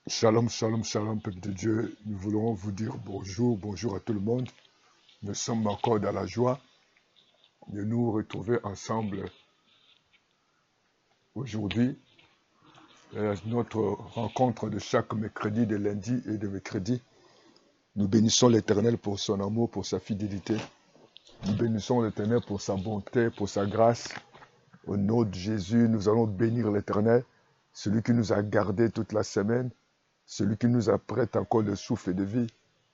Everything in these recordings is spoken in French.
Shalom, shalom, shalom, peuple de Dieu. Nous voulons vous dire bonjour, bonjour à tout le monde. Nous sommes encore dans la joie de nous retrouver ensemble aujourd'hui. Notre rencontre de chaque mercredi, de lundi et de mercredi. Nous bénissons l'Éternel pour son amour, pour sa fidélité. Nous bénissons l'Éternel pour sa bonté, pour sa grâce. Au nom de Jésus, nous allons bénir l'Éternel, celui qui nous a gardés toute la semaine, celui qui nous apprête encore le souffle de vie.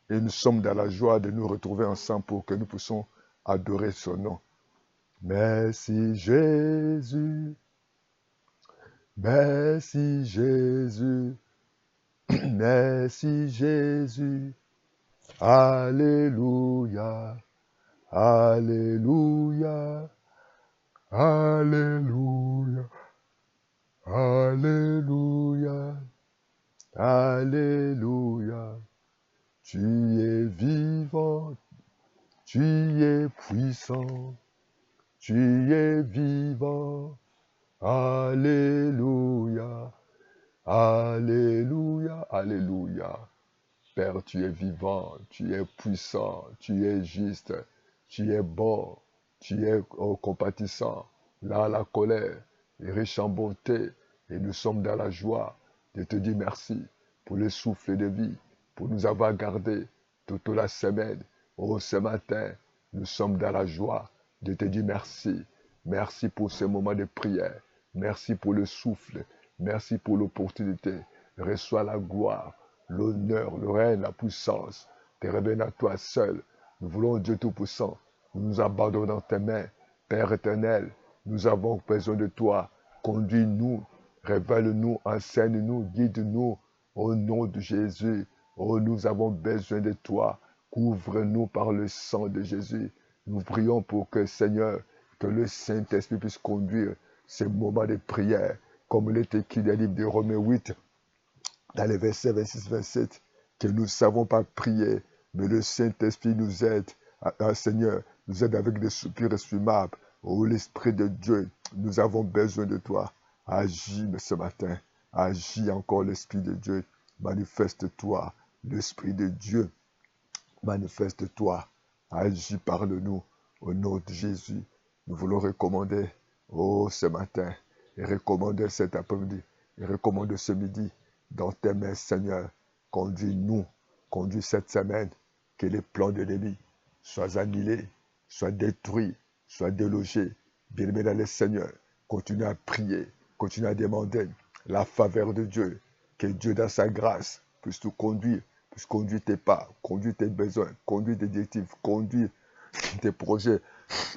Et nous sommes dans la joie de nous retrouver ensemble pour que nous puissions adorer son nom. Merci Jésus, merci Jésus, merci Jésus. Alléluia, alléluia, alléluia, alléluia, alléluia. Tu es vivant, tu es puissant. Tu es vivant, alléluia, alléluia, alléluia. Père, tu es vivant, tu es puissant, tu es juste, tu es bon, tu es compatissant, là la colère, et riche en bonté, et nous sommes dans la joie de te dire merci pour le souffle de vie, pour nous avoir gardés toute la semaine. Oh, ce matin, nous sommes dans la joie de te dire merci. Merci pour ce moment de prière. Merci pour le souffle. Merci pour l'opportunité. Reçois la gloire, l'honneur, le règne, la puissance. Te révèle à toi seul. Nous voulons Dieu Tout-Puissant. Nous nous abandonnons dans tes mains. Père éternel, nous avons besoin de toi. Conduis-nous, révèle-nous, enseigne-nous, guide-nous. Au nom de Jésus. Oh, nous avons besoin de toi. Couvre-nous par le sang de Jésus. Nous prions pour que, Seigneur, que le Saint-Esprit puisse conduire ces moments de prière, comme il est écrit dans le livre de Romains 8, dans les versets 26-27, que nous ne savons pas prier, mais le Saint-Esprit nous aide, Seigneur, nous aide avec des soupirs exprimables. Oh, l'Esprit de Dieu, nous avons besoin de toi. Agis ce matin, agis encore l'Esprit de Dieu, manifeste-toi, l'Esprit de Dieu, manifeste-toi, agis, parle-nous, au nom de Jésus. Nous voulons recommander, ce matin, et recommander cet après-midi, et recommander ce midi, dans tes mains, Seigneur. Conduis-nous, conduis cette semaine, que les plans de l'ennemi soient annulés, soient détruits, soient délogés. Bien-aimé dans le Seigneur, continue à prier, continue à demander la faveur de Dieu, que Dieu, dans sa grâce, puisse nous conduire, puisse conduire tes pas, conduire tes besoins, conduire tes directives, conduire tes projets,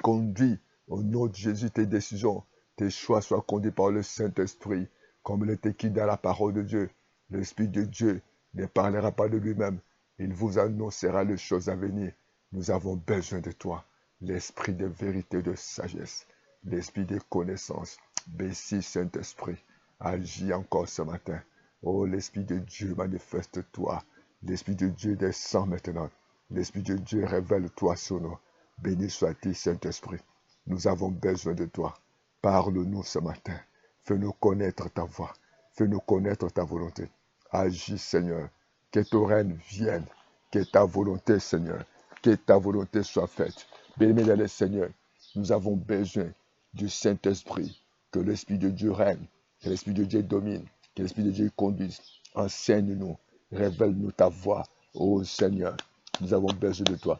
conduire au nom de Jésus tes décisions, tes choix soient conduits par le Saint-Esprit, comme il est écrit dans la parole de Dieu. L'Esprit de Dieu ne parlera pas de lui-même, il vous annoncera les choses à venir. Nous avons besoin de toi, l'Esprit de vérité et de sagesse, l'Esprit de connaissance. Bécis Saint-Esprit, agis encore ce matin. Oh, l'Esprit de Dieu, manifeste-toi. L'Esprit de Dieu descend maintenant. L'Esprit de Dieu, révèle-toi sur nous. Béni sois-tu, Saint-Esprit. Nous avons besoin de toi. Parle-nous ce matin. Fais-nous connaître ta voix. Fais-nous connaître ta volonté. Agis, Seigneur. Que ton règne vienne. Que ta volonté, Seigneur. Que ta volonté soit faite. Béni, Seigneur. Nous avons besoin du Saint-Esprit. Que l'Esprit de Dieu règne. Que l'Esprit de Dieu domine. Que l'Esprit de Dieu conduise. Enseigne-nous. Révèle-nous ta voix. Ô Seigneur, nous avons besoin de toi.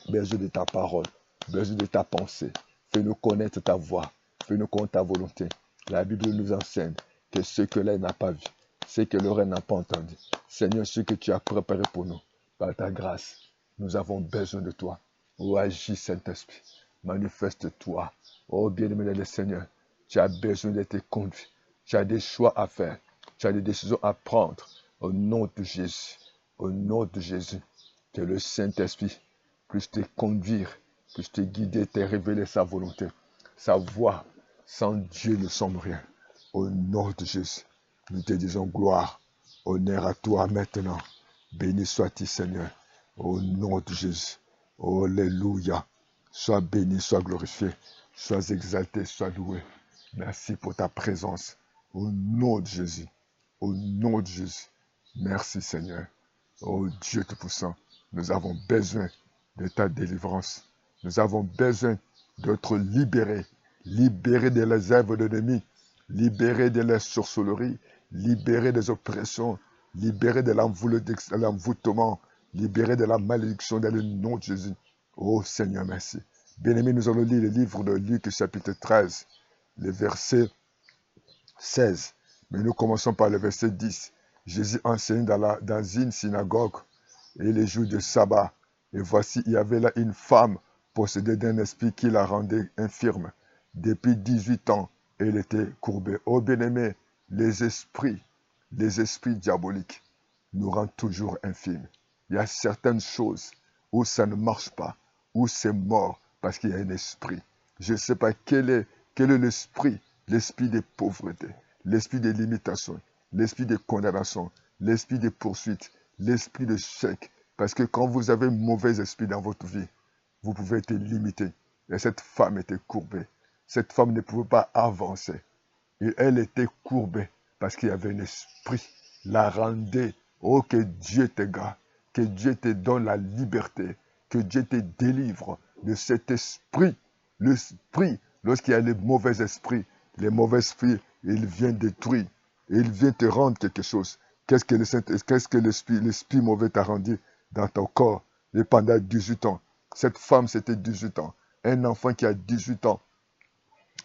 Besoin de ta parole. Besoin de ta pensée. Fais-nous connaître ta voix. Fais-nous connaître ta volonté. La Bible nous enseigne que ce que l'œil n'a pas vu, ce que l'oreille n'a pas entendu. Seigneur, ce que tu as préparé pour nous, par ta grâce, nous avons besoin de toi. Oh, agis, Saint-Esprit. Manifeste-toi. Oh, bien-aimé le Seigneur, tu as besoin d'être conduit. Tu as des choix à faire. Tu as des décisions à prendre. Au nom de Jésus. Au nom de Jésus. Que le Saint-Esprit puisse te conduire, puisse te guider, te révéler sa volonté, sa voix. Sans Dieu, nous ne sommes rien. Au nom de Jésus, nous te disons gloire, honneur à toi maintenant. Béni sois-tu, Seigneur. Au nom de Jésus. Alléluia. Sois béni, sois glorifié, sois exalté, sois loué. Merci pour ta présence. Au nom de Jésus. Au nom de Jésus. Merci Seigneur. Oh Dieu Tout-Puissant, nous avons besoin de ta délivrance. Nous avons besoin d'être libérés. Libérés de les œuvres de l'ennemi. Libérés de la sorcellerie. Libérés des oppressions. Libérés de l'envoûtement. Libérés de la malédiction dans le nom de Jésus. Oh Seigneur, merci. Bien-aimés, nous allons lire le livre de Luc chapitre 13, le verset 16. Mais nous commençons par le verset 10. Jésus enseigne dans une synagogue et les jours de sabbat. Et voici, il y avait là une femme possédée d'un esprit qui la rendait infirme. Depuis 18 ans, elle était courbée. Oh bien-aimé, les esprits diaboliques nous rendent toujours infirmes. Il y a certaines choses où ça ne marche pas, où c'est mort parce qu'il y a un esprit. Je ne sais pas quel est l'esprit, l'esprit de pauvreté, l'esprit de limitation, l'esprit de condamnation, l'esprit de poursuite, l'esprit de chèque. Parce que quand vous avez un mauvais esprit dans votre vie, vous pouvez être limité. Et cette femme était courbée. Cette femme ne pouvait pas avancer. Et elle était courbée parce qu'il y avait un esprit. La rendait. Oh, que Dieu te garde. Que Dieu te donne la liberté. Que Dieu te délivre de cet esprit. L'esprit, lorsqu'il y a les mauvais esprits, il vient détruire. Et il vient te rendre quelque chose. Qu'est-ce que l'esprit mauvais t'a rendu dans ton corps? Et pendant 18 ans. Cette femme, c'était 18 ans. Un enfant qui a 18 ans,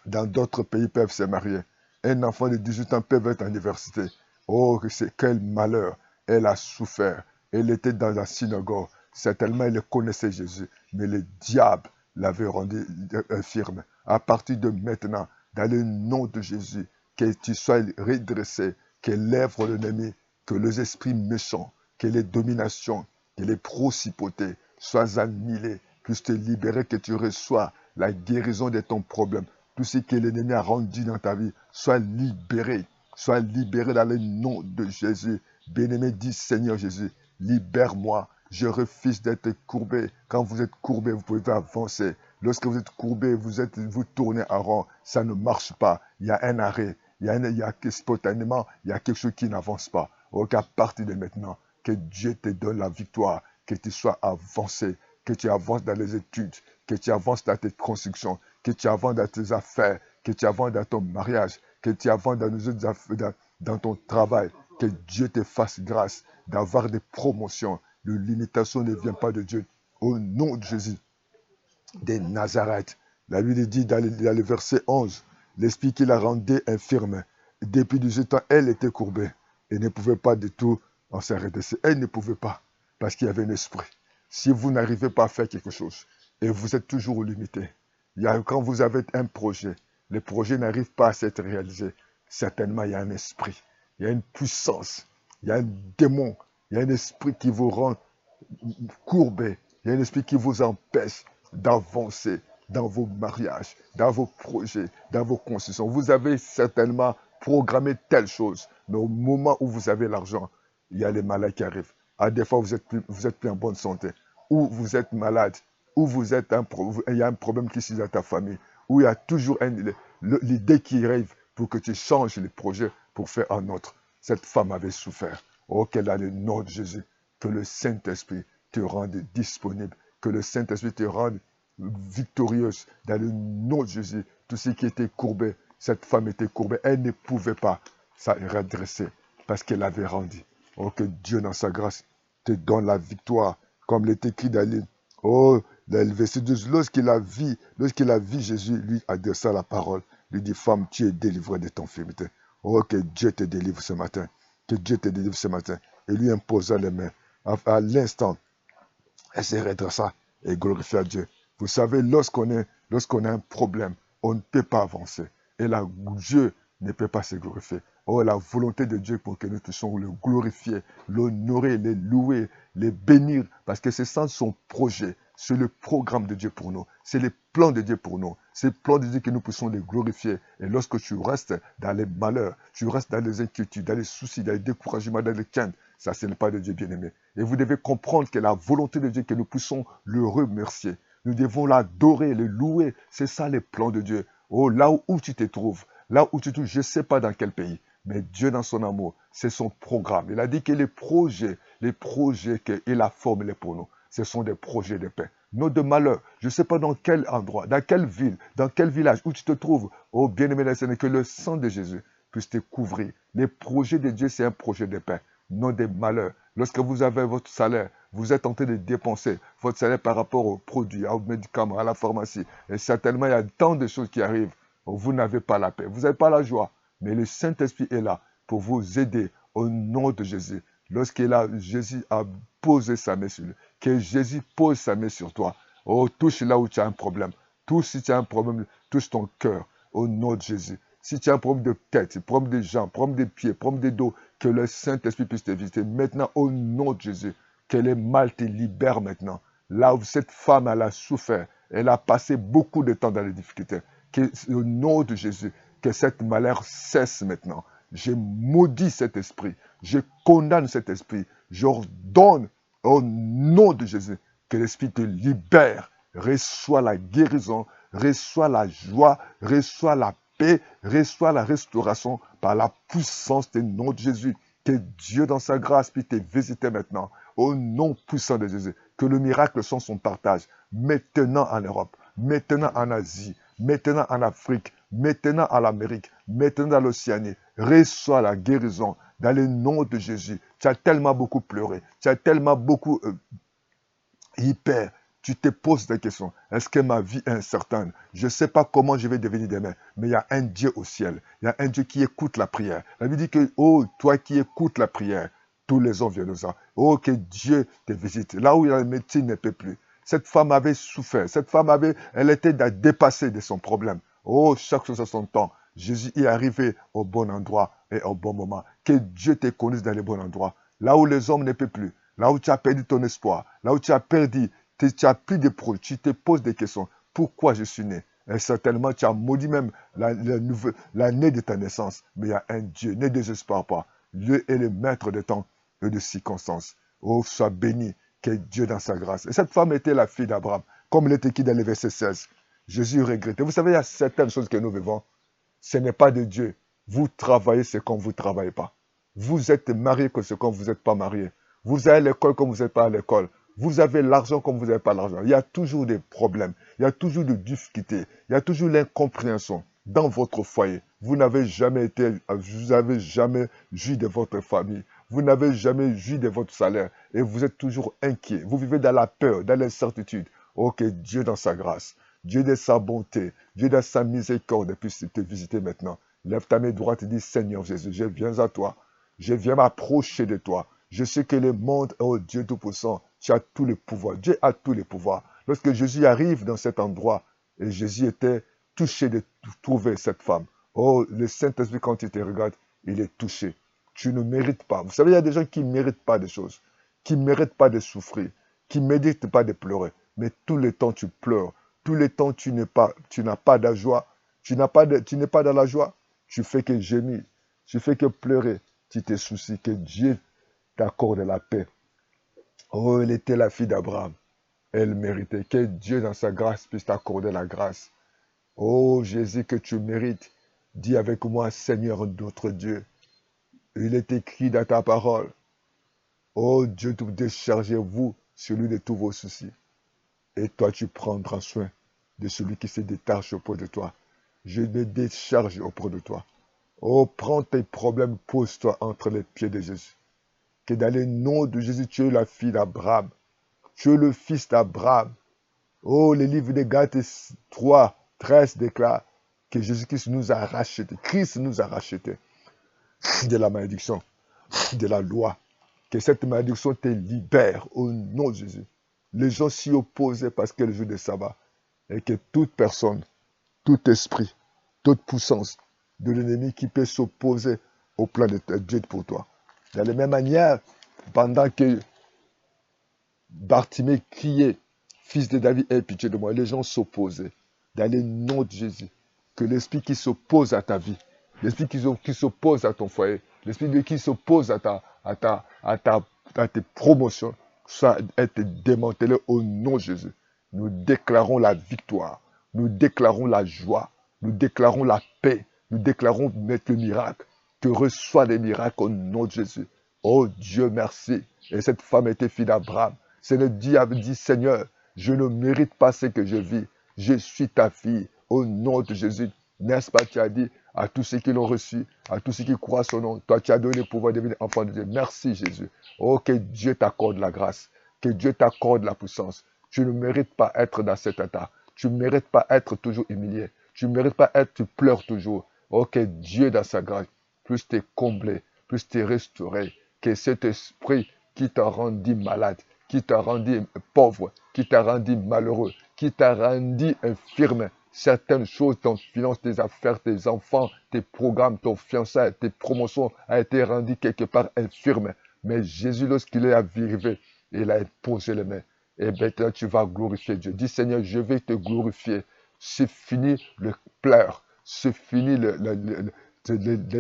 dans d'autres pays, peuvent se marier. Un enfant de 18 ans peut être en université. Oh, quel malheur. Elle a souffert. Elle était dans la synagogue. Certainement, elle connaissait Jésus. Mais le diable l'avait rendu infirme. À partir de maintenant, dans le nom de Jésus, que tu sois redressé, que l'œuvre de l'ennemi, que les esprits méchants, que les dominations, que les principautés soient annihilés, puissent te libérer, que tu reçois la guérison de ton problème. Tout ce que l'ennemi a rendu dans ta vie, sois libéré. Sois libéré dans le nom de Jésus. Bien-aimé, dis Seigneur Jésus, libère-moi. Je refuse d'être courbé. Quand vous êtes courbé, vous pouvez avancer. Lorsque vous êtes courbé, vous tournez en rond. Ça ne marche pas. Il y a un arrêt. Spontanément, il y a quelque chose qui n'avance pas. Oh, qu'à partir de maintenant, que Dieu te donne la victoire, que tu sois avancé, que tu avances dans les études, que tu avances dans tes constructions, que tu avances dans tes affaires, que tu avances dans ton mariage, que tu avances dans ton travail, que Dieu te fasse grâce d'avoir des promotions. La limitation ne vient pas de Dieu. Au nom de Jésus de Nazareth, la Bible dit dans le verset 11, l'esprit qui la rendait infirme, depuis 18 ans, elle était courbée et ne pouvait pas du tout en s'arrêter. Elle ne pouvait pas parce qu'il y avait un esprit. Si vous n'arrivez pas à faire quelque chose et vous êtes toujours limité, quand vous avez un projet, le projet n'arrive pas à s'être réalisé, certainement il y a un esprit, il y a une puissance, il y a un démon, il y a un esprit qui vous rend courbé, il y a un esprit qui vous empêche d'avancer dans vos mariages, dans vos projets, dans vos constructions. Vous avez certainement programmé telle chose, mais au moment où vous avez l'argent, il y a les malades qui arrivent. Des fois, vous êtes plus en bonne santé, ou vous êtes malade, ou il y a un problème qui se dans ta famille, ou il y a toujours l'idée qui arrive pour que tu changes les projets pour faire un autre. Cette femme avait souffert. Oh, qu'elle a le nom de Jésus. Que le Saint-Esprit te rende disponible. Que le Saint-Esprit te rende victorieuse. Dans le nom de Jésus, tout ce qui était courbé, cette femme était courbée. Elle ne pouvait pas se redresser parce qu'elle avait rendu. Oh, que Dieu, dans sa grâce, te donne la victoire. Comme l'est écrit dans le... Oh, le verset 12, lorsqu'il a vu Jésus, lui adressa la parole. Lui dit, femme, tu es délivrée de ton infirmité. Oh, que Dieu te délivre ce matin. Que Dieu te délivre ce matin. Et lui imposa les mains. À l'instant, elle se redressa et glorifia Dieu. Vous savez, lorsqu'on a un problème, on ne peut pas avancer. Et là, Dieu ne peut pas se glorifier. Oh, la volonté de Dieu pour que nous puissions le glorifier, l'honorer, le louer, le bénir, parce que c'est ça son projet. C'est le programme de Dieu pour nous. C'est le plan de Dieu pour nous. C'est le plan de Dieu que nous puissions le glorifier. Et lorsque tu restes dans les malheurs, tu restes dans les inquiétudes, dans les soucis, dans les découragements, dans les craintes, ça, ce n'est pas de Dieu bien-aimé. Et vous devez comprendre que la volonté de Dieu, que nous puissions le remercier. Nous devons l'adorer, le louer. C'est ça les plans de Dieu. Oh, là où tu te trouves, je ne sais pas dans quel pays, Mais Dieu, dans son amour, c'est son programme. Il a dit que les projets qu'il a formulés pour nous, ce sont des projets de paix. Non de malheur. Je ne sais pas dans quel endroit, dans quelle ville, dans quel village où tu te trouves. Oh, bien-aimé dans le Seigneur, que le sang de Jésus puisse te couvrir. Les projets de Dieu, c'est un projet de paix, non des malheurs. Lorsque vous avez votre salaire, vous êtes en train de dépenser votre salaire par rapport aux produits, aux médicaments, à la pharmacie. Et certainement, il y a tant de choses qui arrivent. Vous n'avez pas la paix, vous n'avez pas la joie. Mais le Saint-Esprit est là pour vous aider au nom de Jésus. Jésus a posé sa main sur lui. Que Jésus pose sa main sur toi. Oh, touche là où tu as un problème. Touche si tu as un problème, touche ton cœur au nom de Jésus. Si tu as un problème de tête, problème de jambes, problème de pieds, problème de dos, que le Saint-Esprit puisse te visiter. Maintenant, au nom de Jésus, que les mal te libèrent maintenant. Là où cette femme, elle a souffert, elle a passé beaucoup de temps dans les difficultés. Que au nom de Jésus, que cette malheur cesse maintenant. Je maudis cet esprit. Je condamne cet esprit. J'ordonne au nom de Jésus que l'esprit te libère. Reçois la guérison, reçois la joie, reçois la paix, reçois la restauration par la puissance du nom de Jésus. Que Dieu dans sa grâce puisse te visiter maintenant. Au nom puissant de Jésus. Que le miracle soit son partage. Maintenant en Europe, maintenant en Asie, maintenant en Afrique, maintenant en Amérique, maintenant dans l'Océanie. Reçois la guérison dans le nom de Jésus. Tu as tellement beaucoup pleuré. Tu as tellement beaucoup tu te poses des questions. Est-ce que ma vie est incertaine? Je ne sais pas comment je vais devenir demain. Mais il y a un Dieu au ciel. Il y a un Dieu qui écoute la prière. La Bible dit que, oh, toi qui écoutes la prière, tous les hommes viennent de ça. Oh, que Dieu te visite. Là où la médecine ne peut plus. Cette femme avait souffert. Cette femme elle était dépassée de son problème. Oh, chaque chose à son temps. Jésus est arrivé au bon endroit et au bon moment. Que Dieu te connaisse dans les bons endroits. Là où les hommes ne peuvent plus. Là où tu as perdu ton espoir. Là où tu as perdu, tu as plus de projets. Tu te poses des questions. Pourquoi je suis né? Et certainement, tu as maudit même l'année de ta naissance. Mais il y a un Dieu. Ne désespère pas. Dieu est le maître des temps et des circonstances. Oh, sois béni. Que Dieu dans sa grâce. Et cette femme était la fille d'Abraham. Comme il est écrit dans le verset 16. Jésus regrettait. Vous savez, il y a certaines choses que nous vivons. Ce n'est pas de Dieu. Vous travaillez, c'est comme vous ne travaillez pas. Vous êtes marié, c'est comme vous n'êtes pas marié. Vous allez à l'école comme vous n'êtes pas à l'école. Vous avez l'argent comme vous n'avez pas l'argent. Il y a toujours des problèmes. Il y a toujours des difficultés. Il y a toujours l'incompréhension dans votre foyer. Vous n'avez jamais joui de votre famille. Vous n'avez jamais joui de votre salaire. Et vous êtes toujours inquiet. Vous vivez dans la peur, dans l'incertitude. Oh, que Dieu dans sa grâce, Dieu de sa bonté, Dieu de sa miséricorde puisse te visiter maintenant. Lève ta main droite et dis, Seigneur Jésus, je viens à toi. Je viens m'approcher de toi. Je sais que le monde, oh Dieu Tout-Puissant, tu as tous les pouvoirs. Dieu a tous les pouvoirs. Lorsque Jésus arrive dans cet endroit, et Jésus était touché de trouver cette femme. Oh, le Saint-Esprit, quand il te regarde, il est touché. Tu ne mérites pas. Vous savez, il y a des gens qui ne méritent pas des choses, qui ne méritent pas de souffrir, qui ne méritent pas de pleurer. Mais tout le temps, tu pleures. Tout le temps, tu n'as pas de joie. Tu n'es pas dans la joie. Tu fais que gémir. Tu fais que pleurer. Tu te soucies que Dieu t'accorde la paix. Oh, elle était la fille d'Abraham. Elle méritait. Que Dieu, dans sa grâce, puisse t'accorder la grâce. Oh, Jésus, que tu mérites. Dis avec moi, Seigneur, notre Dieu. Il est écrit dans ta parole. Oh, Dieu, déchargez-vous sur lui de tous vos soucis. Et toi, tu prendras soin de celui qui se détache auprès de toi. Je me décharge auprès de toi. Oh, prends tes problèmes, pose-toi entre les pieds de Jésus. Que dans le nom de Jésus, tu es la fille d'Abraham. Tu es le fils d'Abraham. Oh, le livre de Galates 3, 13 déclare que Jésus-Christ nous a rachetés. Christ nous a rachetés de la malédiction, de la loi. Que cette malédiction te libère au nom de Jésus. Les gens s'y opposaient parce que le jour de sabbat. Et que toute personne, tout esprit, toute puissance de l'ennemi qui peut s'opposer au plan de Dieu pour toi. De la même manière, pendant que Bartimée criait, Fils de David, aie pitié de moi, les gens s'opposaient. Dans le nom de Jésus, que l'esprit qui s'oppose à ta vie, l'esprit qui s'oppose à ton foyer, l'esprit qui s'oppose à tes promotions, soit être démantelé au nom de Jésus. Nous déclarons la victoire, nous déclarons la joie, nous déclarons la paix, nous déclarons mettre le miracle. que reçois des miracles au nom de Jésus. Oh Dieu, merci. Et cette femme était fille d'Abraham. Seigneur, Dieu avait dit, Seigneur, je ne mérite pas ce que je vis. Je suis ta fille. Au nom de Jésus, n'est-ce pas, tu as dit à tous ceux qui l'ont reçu, à tous ceux qui croient son nom, toi tu as donné le pouvoir de devenir enfant de Dieu. Merci Jésus. Oh, que Dieu t'accorde la grâce, que Dieu t'accorde la puissance. Tu ne mérites pas être dans cet état. Tu ne mérites pas être toujours humilié. Tu ne mérites pas être, tu pleures toujours. Oh, que Dieu dans sa grâce, plus t'es comblé, plus t'es restauré, que cet esprit qui t'a rendu malade, qui t'a rendu pauvre, qui t'a rendu malheureux, qui t'a rendu infirme, certaines choses, ton finance, tes affaires, tes enfants, tes programmes, ton fiançailles, tes promotions a été rendu quelque part infirme. Mais Jésus, lorsqu'il est arrivé, il a posé les mains. Et maintenant, tu vas glorifier Dieu. Dis, Seigneur, je vais te glorifier. C'est fini le pleur. C'est fini la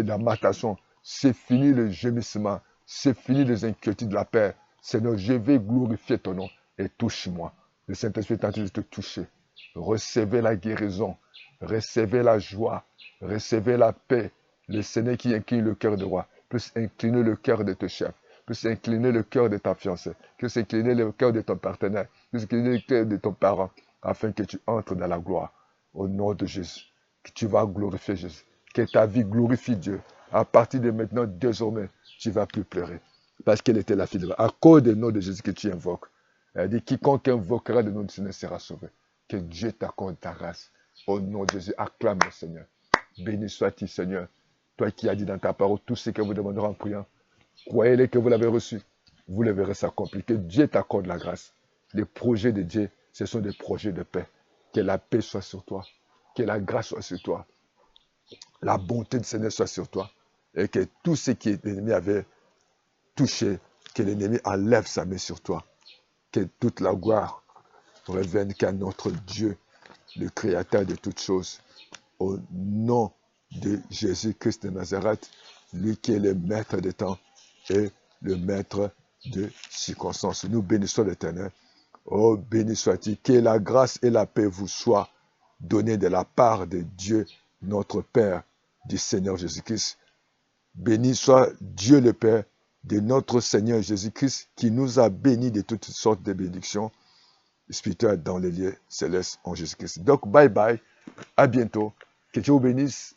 lamentation. C'est fini le gémissement. C'est fini les inquiétudes de la paix. Seigneur, je vais glorifier ton nom et touche-moi. Le Saint-Esprit est en train de te toucher. Recevez la guérison, recevez la joie, recevez la paix. Le Seigneur qui incline le cœur de roi, plus incliner le cœur de tes chefs, plus incliner le cœur de ta fiancée, plus incliner le cœur de ton partenaire, plus incliner le cœur de ton parent, afin que tu entres dans la gloire. Au nom de Jésus, que tu vas glorifier Jésus, que ta vie glorifie Dieu. À partir de maintenant, désormais, tu ne vas plus pleurer. Parce qu'elle était la fille de Dieu. À cause du nom de Jésus que tu invoques. Elle dit, quiconque invoquera le nom de Seigneur sera sauvé. Que Dieu t'accorde ta grâce. Au nom de Jésus, acclame le Seigneur. Béni sois-tu, Seigneur. Toi qui as dit dans ta parole, tout ce que vous demanderez en priant, croyez-les que vous l'avez reçu. Vous le verrez s'accomplir. Que Dieu t'accorde la grâce. Les projets de Dieu, ce sont des projets de paix. Que la paix soit sur toi. Que la grâce soit sur toi. La bonté du Seigneur soit sur toi. Et que tout ce que l'ennemi avait touché, que l'ennemi enlève sa main sur toi. Que toute la gloire revienne qu'à notre Dieu, le Créateur de toutes choses. Au nom de Jésus-Christ de Nazareth, lui qui est le maître des temps et le maître de circonstances. Nous bénissons l'Éternel. Oh, béni soit-il. Que la grâce et la paix vous soient données de la part de Dieu, notre Père, du Seigneur Jésus-Christ. Béni soit Dieu le Père de notre Seigneur Jésus-Christ qui nous a bénis de toutes sortes de bénédictions spirituelles dans les lieux célestes en Jésus-Christ. Donc, bye bye. À bientôt. Que Dieu vous bénisse.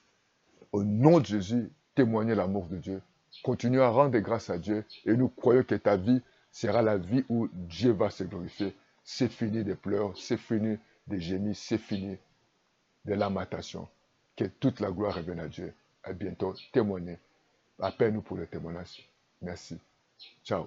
Au nom de Jésus, témoignez l'amour de Dieu. Continuez à rendre grâce à Dieu et nous croyons que ta vie sera la vie où Dieu va se glorifier. C'est fini des pleurs, c'est fini des gémis, c'est fini des lamentations. Que toute la gloire revienne à Dieu. À bientôt. Témoignez. Appelle-nous pour le témoignage. Merci. Ciao.